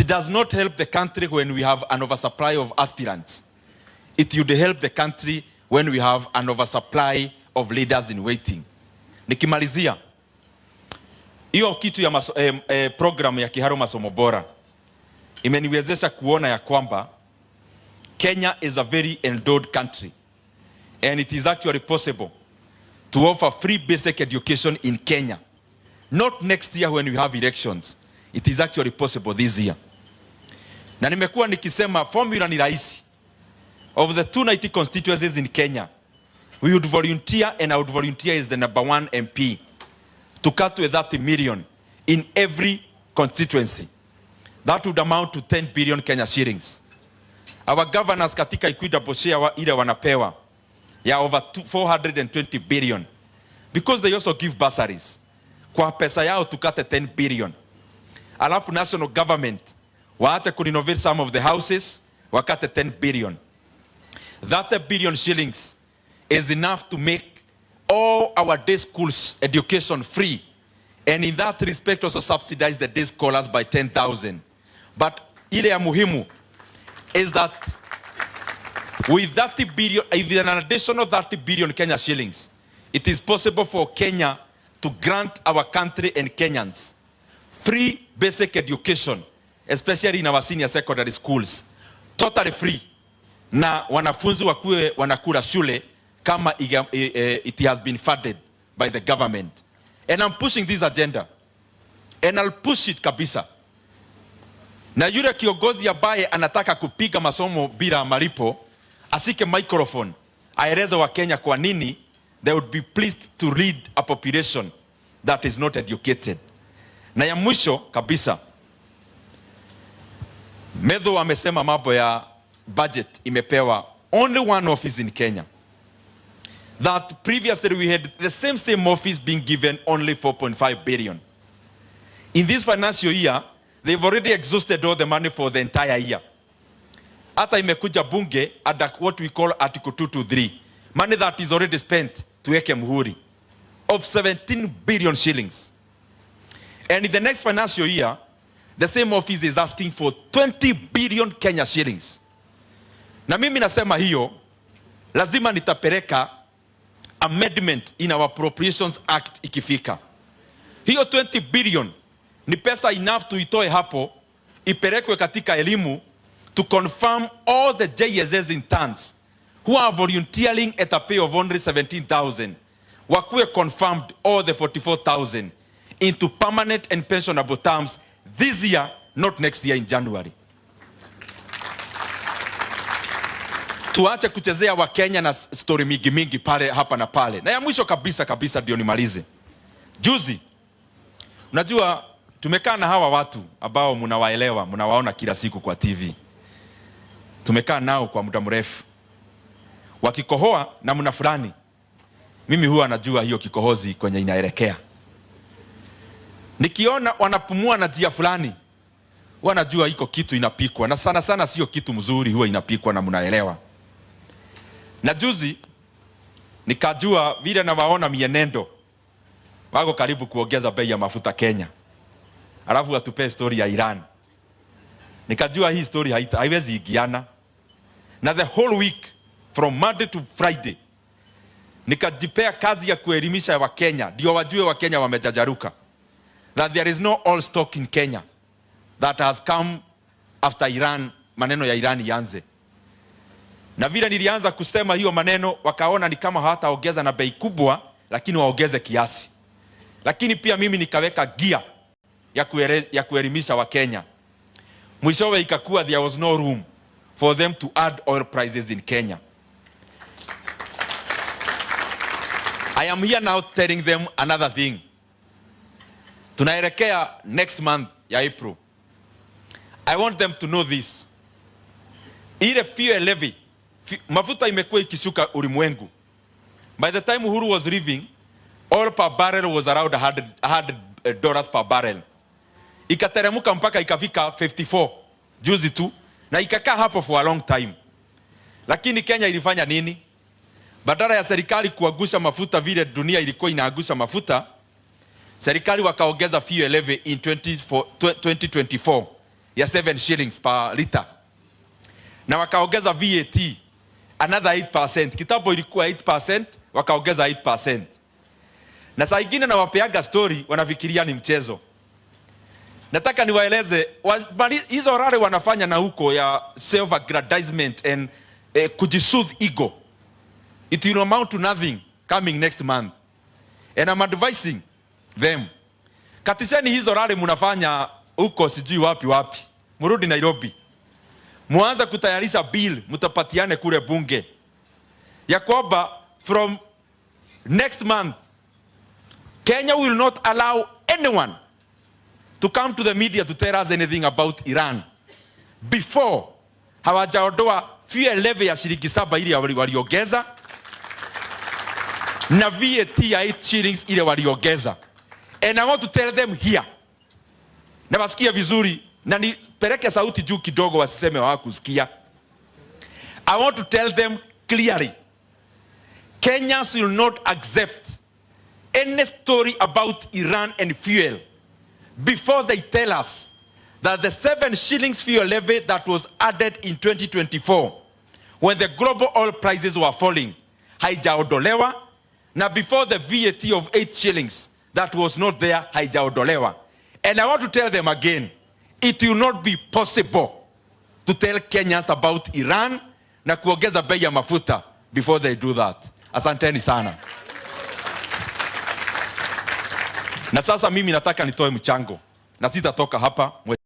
It does not help the country when we have an oversupply of aspirants. It would help the country when we have an oversupply of leaders in waiting. Nikimalizia, hiyo kitu ya program ya Kiharu Masomo Bora imeniwezesha kuona ya kwamba Kenya is a very endowed country, and it is actually possible to offer free basic education in Kenya. Not next year when we have elections. It is actually possible this year. Na nimekuwa nikisema formula ni rahisi. Of the 290 constituencies in Kenya, we would volunteer, and I would volunteer as the #1 MP to cut to 30 million in every constituency. That would amount to 10 billion Kenya shillings. Our governors katika equitable share ile wanapewa ya over 420 billion, because they also give bursaries. Kwa pesa yao tukate 10 billion. Alafu national government waache kurenovate some of the houses, wakate 10 billion. That billion shillings is enough to make all our day schools education free, and in that respect also subsidize the day scholars by 10,000. But ile ya muhimu is that with 30 billion, if an additional 30 billion Kenya shillings, it is possible for Kenya to grant our country and Kenyans free basic education, especially in our senior secondary schools, totally free. Na wanafunzi wakuwe wanakula shule kama it has been funded by the government. And I'm pushing this agenda, and I'll push it kabisa. Na yule kiongozi ambaye anataka kupiga masomo bila malipo asike microphone aeleze wa Kenya kwa nini they would be pleased to lead a population that is not educated. Na ya mwisho kabisa, Medho amesema mambo ya budget imepewa only one office in Kenya. That previously we had the same office being given only 4.5 billion. In this financial year, they've already exhausted all the money for the entire year. Hata imekuja bunge at what we call Article 223, money that is already spent to eke muhuri of 17 billion shillings. And in the next financial year, the same office is asking for 20 billion Kenya shillings. Na mimi nasema hiyo lazima nitapeleka amendment in our Appropriations Act ikifika. Hiyo 20 billion ni pesa enough tuitoe hapo ipelekwe katika elimu to confirm all the JSS interns who are volunteering at a pay of only 17,000 wakuwe confirmed all the 44,000 into permanent and pensionable terms this year, not next year in January. Tuache kuchezea wa Kenya na story mingi pale hapa na pale. Na ya mwisho kabisa ndio nimalize. Juzi, unajua tumekaa na hawa watu ambao mnawaelewa, mnawaona kila siku kwa TV. Tumekaa nao kwa muda mrefu. Wakikohoa na mna fulani, mimi huwa najua hiyo kikohozi kwenye inaelekea. Nikiona wanapumua na njia fulani, huwa najua iko kitu inapikwa, na sana sio kitu mzuri huwa inapikwa na mnaelewa. Na juzi nikajua vile na waona mienendo wako karibu kuongeza bei ya mafuta Kenya. Alafu watupe story ya Iran. Nikajua hii story haiwezi igiana. Na the whole week from Monday to Friday nikajipea kazi ya kuelimisha wa Kenya ndio wajue wa Kenya wamejajaruka, that there is no oil stock in Kenya that has come after Iran, maneno ya Iran yanze. Na vile nilianza kusema hiyo maneno wakaona ni kama hawataongeza na bei kubwa, lakini waongeze kiasi. Lakini pia mimi nikaweka gear ya kuelimisha wa Kenya. Mwishowe ikakuwa there was no room for them to add oil prices in Kenya. I am here now telling them another thing. Tunaelekea next month ya April. I want them to know this. Ile fuel levy, mafuta imekuwa ikishuka ulimwengu. By the time Uhuru was leaving, oil per barrel was around $100 per barrel. Ikateremuka mpaka ikafika 54 juzi tu, na ikakaa hapo for a long time. Lakini Kenya ilifanya nini? Badala ya serikali kuagusha mafuta vile dunia ilikuwa inaagusha mafuta, serikali wakaongeza fuel levy in 2024 ya 7 shillings per liter, na wakaongeza VAT another 8%. Kitambo ilikuwa 8%, wakaongeza 8%. Na saa ingine na wapeaga story wanafikiria ni mchezo. Nataka niwaeleze hizo rare wanafanya na huko ya self aggrandizement and kujisoothe ego, it will amount to nothing coming next month, and I'm advising them, katiseni hizo rare munafanya huko sijui wapi wapi, murudi Nairobi, muanza kutayarisha bill mutapatiane kule bunge ya kwamba from next month Kenya will not allow anyone to come to the media to tell us anything about Iran before hawajaondoa fuel levy ya shilingi 7 ile waliongeza na VAT ya 8 shillings ile waliongeza. And I want to tell them here, na wasikia vizuri na nipeleke sauti juu kidogo wasiseme hawakusikia. I want to tell them clearly, Kenyans will not accept any story about Iran and fuel before they tell us that the 7 shillings fuel levy that was added in 2024 when the global oil prices were falling haijaondolewa, na before the VAT of 8 shillings that was not there haijaondolewa. And I want to tell them again, it will not be possible to tell Kenyans about Iran na kuongeza bei ya mafuta before they do that. Asanteni sana. Na sasa mimi nataka nitoe mchango na sitatoka hapa.